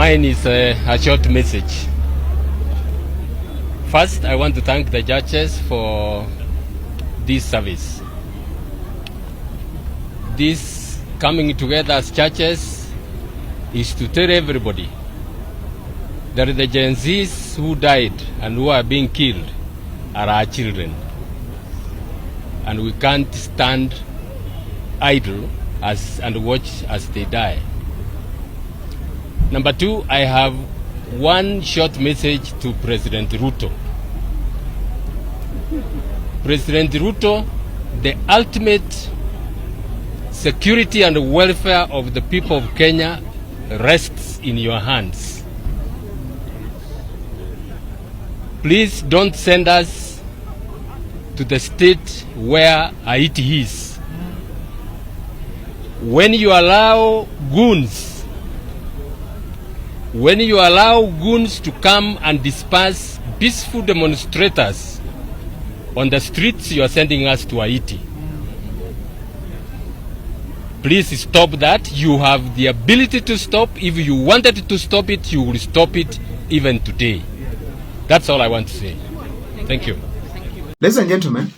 Mine is a short message. First, I want to thank the judges for this service. This coming together as churches is to tell everybody that the Gen Zs who died and who are being killed are our children. And we can't stand idle and watch as they die. Number two, I have one short message to President Ruto. President Ruto, the ultimate security and welfare of the people of Kenya rests in your hands. Please don't send us to the state where Haiti is. When you allow goons to come and disperse peaceful demonstrators on the streets, you are sending us to Haiti. Please stop that. You have the ability to stop. If you wanted to stop it, you will stop it even today. That's all I want to say. Thank you. Ladies and gentlemen,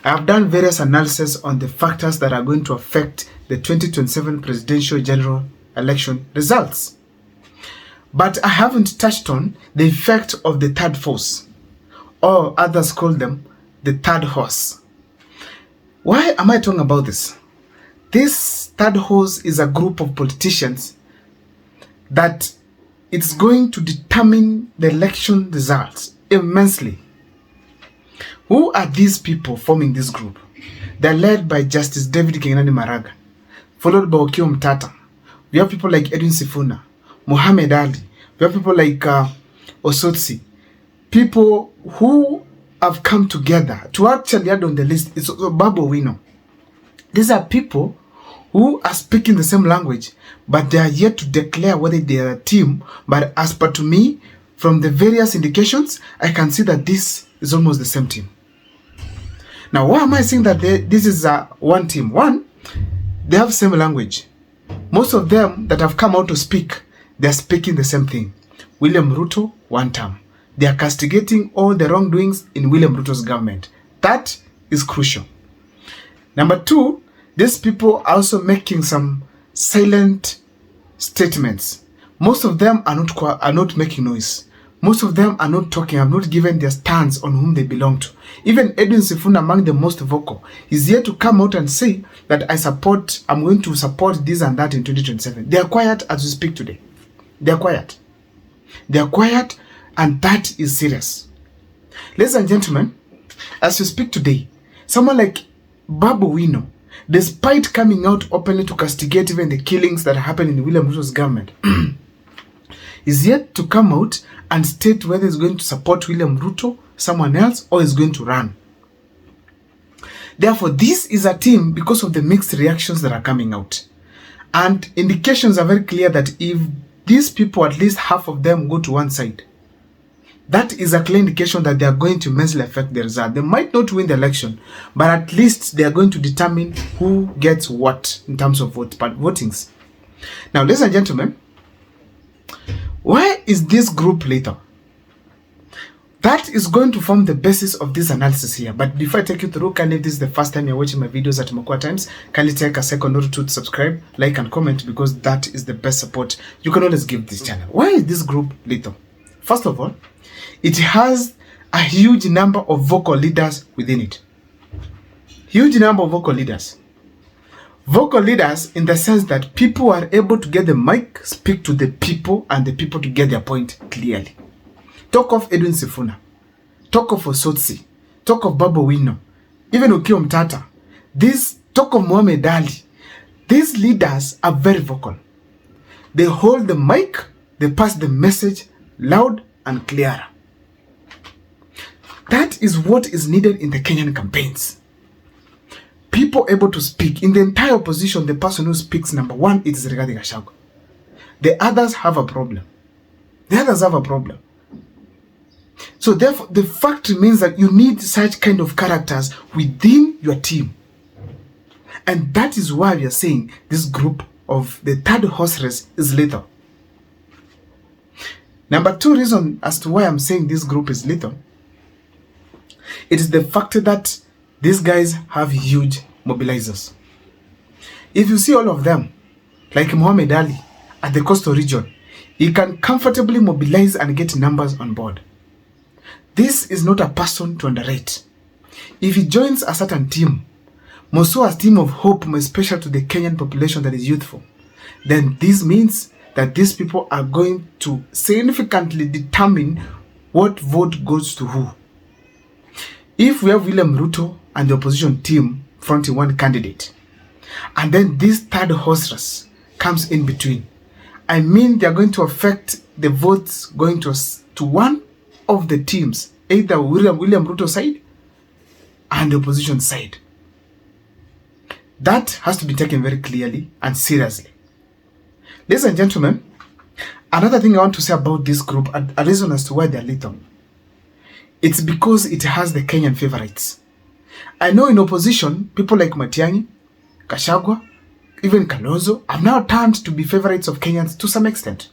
I have done various analysis on the factors that are going to affect the 2027 presidential general election results. But I haven't touched on the effect of the third force, or others call them the third horse. Why am I talking about this? This third horse is a group of politicians that it's going to determine the election results immensely. Who are these people forming this group? They're led by Justice David Kinani Maraga, followed by Okiya Omtatah. We have people like Edwin Sifuna, Mohammed Ali. We have people like Osotsi. People who have come together to actually add on the list. It's also Babu Wino. These are people who are speaking the same language, but they are yet to declare whether they are a team. But as per to me, from the various indications, I can see that this is almost the same team. Now, why am I saying that this is one team? One, they have same language. Most of them that have come out to speak, they are speaking the same thing. William Ruto, one term. They are castigating all the wrongdoings in William Ruto's government. That is crucial. Number two, these people are also making some silent statements. Most of them are not making noise. Most of them are not talking, have not given their stance on whom they belong to. Even Edwin Sifuna, among the most vocal, is yet to come out and say that I'm going to support this and that in 2027. They are quiet as we speak today. They are quiet. They are quiet, and that is serious. Ladies and gentlemen, as we speak today, someone like Babu Wino, despite coming out openly to castigate even the killings that happened in William Ruto's government, is yet to come out and state whether he's going to support William Ruto, someone else, or is going to run. Therefore, this is a team because of the mixed reactions that are coming out. And indications are very clear that if these people, at least half of them, go to one side, that is a clear indication that they are going to immensely affect the result. They might not win the election, but at least they are going to determine who gets what in terms of votings. Now, ladies and gentlemen, why is this group lethal? That is going to form the basis of this analysis here. But before I take you through, kindly, if this is the first time you're watching my videos at Makwa Times, kindly take a second or two to subscribe, like, and comment, because that is the best support you can always give this channel. Why is this group lethal? First of all, it has a huge number of vocal leaders within it. Huge number of vocal leaders. Vocal leaders in the sense that people are able to get the mic, speak to the people, and the people to get their point clearly. Talk of Edwin Sifuna. Talk of Osotsi. Talk of Babu Wino. Even Okiya Omtatah. Talk of Mohammed Ali. These leaders are very vocal. They hold the mic, they pass the message loud and clear. That is what is needed in the Kenyan campaigns. People able to speak. In the entire opposition, the person who speaks, number one, it is Rigathi Gachagua. The others have a problem. So therefore, the fact remains that you need such kind of characters within your team. And that is why we are saying this group of the third horse race is lethal. Number two reason as to why I'm saying this group is lethal, it is the fact that these guys have huge mobilizers. If you see all of them, like Muhammad Ali at the coastal region, he can comfortably mobilize and get numbers on board. This is not a person to underrate. If he joins a certain team, Mosua's team of hope, more special to the Kenyan population that is youthful, then this means that these people are going to significantly determine what vote goes to who. If we have William Ruto and the opposition team fronting one candidate, and then this third horse race comes in between, I mean they are going to affect the votes going to one of the teams, either William Ruto side and the opposition side. That has to be taken very clearly and seriously. Ladies and gentlemen, another thing I want to say about this group, a reason as to why they are lethal, it's because it has the Kenyan favorites. I know in opposition, people like Matiang'i, Gachagua, even Kalonzo have now turned to be favorites of Kenyans to some extent.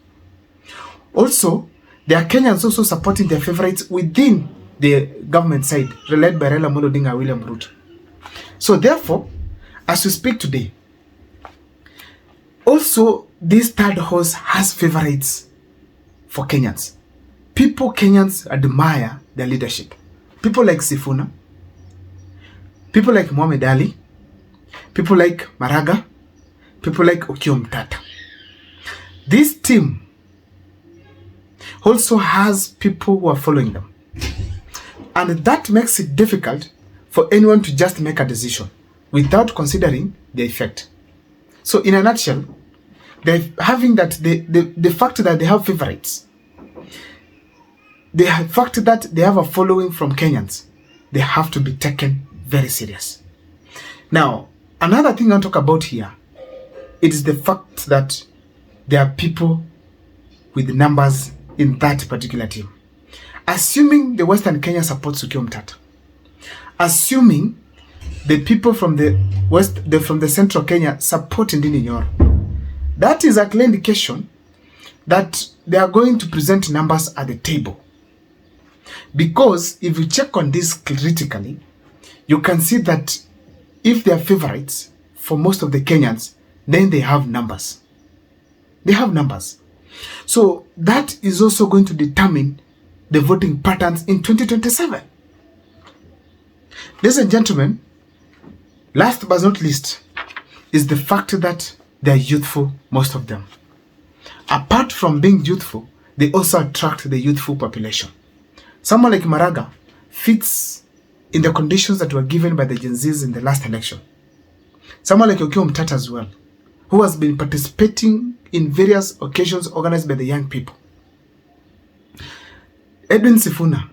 Also, there are Kenyans also supporting their favorites within the government side, led by Raila Amolo Odinga and William Ruto. So therefore, as we speak today, also this third horse has favorites for Kenyans. Kenyans admire their leadership. People like Sifuna, people like Muhammad Ali, people like Maraga, people like Okiya Mtata. This team also has people who are following them. And that makes it difficult for anyone to just make a decision without considering the effect. So in a nutshell, the fact that they have favorites, the fact that they have a following from Kenyans, they have to be taken very serious. Now, another thing I want to talk about here, it is the fact that there are people with numbers in that particular team. Assuming the Western Kenya supports Okiya Mtata, assuming the people from the from the Central Kenya support Ndindi Nyoro, that is a clear indication that they are going to present numbers at the table. Because if you check on this critically, you can see that if they are favorites for most of the Kenyans, then they have numbers. They have numbers. So that is also going to determine the voting patterns in 2027. Ladies and gentlemen, last but not least is the fact that they are youthful, most of them. Apart from being youthful, they also attract the youthful population. Someone like Maraga fits in the conditions that were given by the Gen Zs in the last election. Someone like Okiya Mtata as well, who has been participating in various occasions organized by the young people. Edwin Sifuna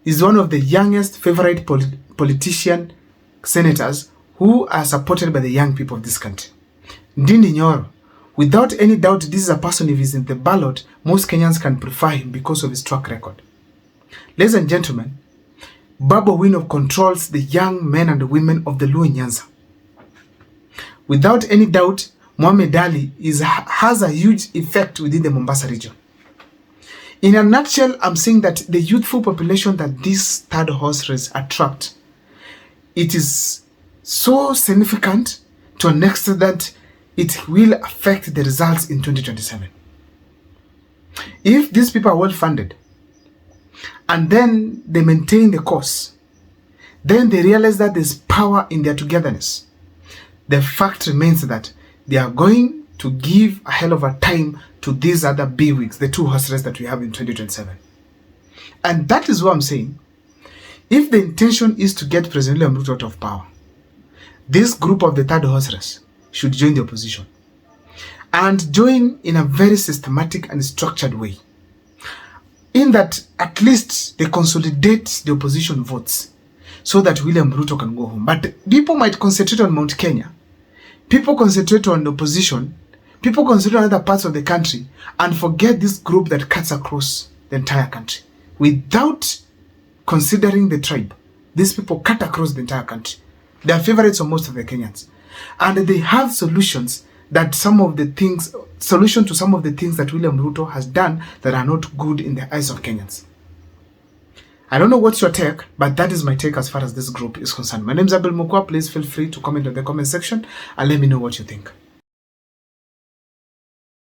is one of the youngest favorite politician senators who are supported by the young people of this country. Ndindi Nyoro, without any doubt, this is a person, if he's in the ballot, most Kenyans can prefer him because of his track record. Ladies and gentlemen, Babu Owino controls the young men and women of the Luo Nyanza. Without any doubt, Muhammad Ali has a huge effect within the Mombasa region. In a nutshell, I'm saying that the youthful population that this third horse race attract, it is so significant to an extent that it will affect the results in 2027. If these people are well funded, and then they maintain the course, then they realize that there's power in their togetherness. The fact remains that they are going to give a hell of a time to these other bigwigs, the two horse races that we have in 2027. And that is what I'm saying. If the intention is to get President William Ruto out of power, this group of the third horse race should join the opposition. And join in a very systematic and structured way. In that, at least they consolidate the opposition votes so that William Ruto can go home. But people might concentrate on Mount Kenya. People concentrate on the opposition. People concentrate on other parts of the country and forget this group that cuts across the entire country. Without considering the tribe, these people cut across the entire country. They are favorites of most of the Kenyans. And they have solutions that some of the things, solution to some of the things that William Ruto has done that are not good in the eyes of Kenyans. I don't know what's your take, but that is my take as far as this group is concerned. My name is Abel Mukwa. Please feel free to comment in the comment section and let me know what you think.